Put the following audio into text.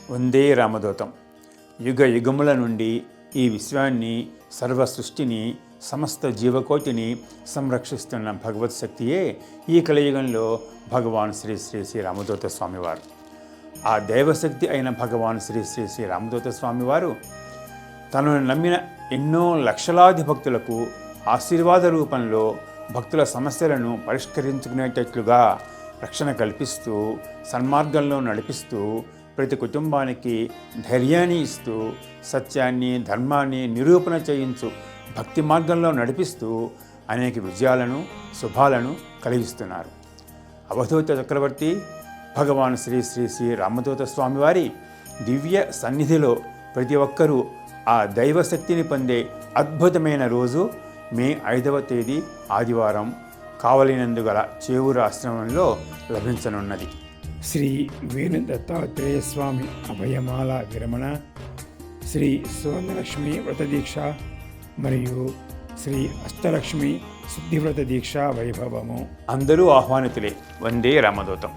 వందే రామదూతం. యుగ యుగముల నుండి ఈ విశ్వాన్ని, సర్వ సృష్టిని, సమస్త జీవకోటిని సంరక్షిస్తున్న భగవత్ శక్తియే ఈ కలియుగంలో భగవాన్ శ్రీ శ్రీ శ్రీ రామదూత స్వామివారు. ఆ దైవశక్తి అయిన భగవాన్ శ్రీ శ్రీ శ్రీ రామదూత స్వామివారు తనను నమ్మిన ఎన్నో లక్షలాది భక్తులకు ఆశీర్వాద రూపంలో భక్తుల సమస్యలను పరిష్కరించుకునేటట్లుగా రక్షణ కల్పిస్తూ, సన్మార్గంలో నడిపిస్తూ, ప్రతి కుటుంబానికి ధైర్యాన్ని ఇస్తూ, సత్యాన్ని, ధర్మాన్ని నిరూపణ చేయించు భక్తి మార్గంలో నడిపిస్తూ అనేక విజయాలను, శుభాలను కలిగిస్తున్నారు. అవధూత చక్రవర్తి భగవాన్ శ్రీ శ్రీ శ్రీ రామదూత స్వామివారి దివ్య సన్నిధిలో ప్రతి ఒక్కరూ ఆ దైవశక్తిని పొందే అద్భుతమైన రోజు మే 5వ తేదీ ఆదివారం కావలినందుగల చేవూరు ఆశ్రమంలో లభించనున్నది. శ్రీ వేణు దత్తాత్రేయ స్వామి అభయమాల విరమణ, శ్రీ సువర్ణలక్ష్మి వ్రతదీక్ష మరియు శ్రీ అష్టలక్ష్మి శుద్ధివ్రత దీక్ష వైభవము. అందరూ ఆహ్వానితులే. వందే రామదూతం.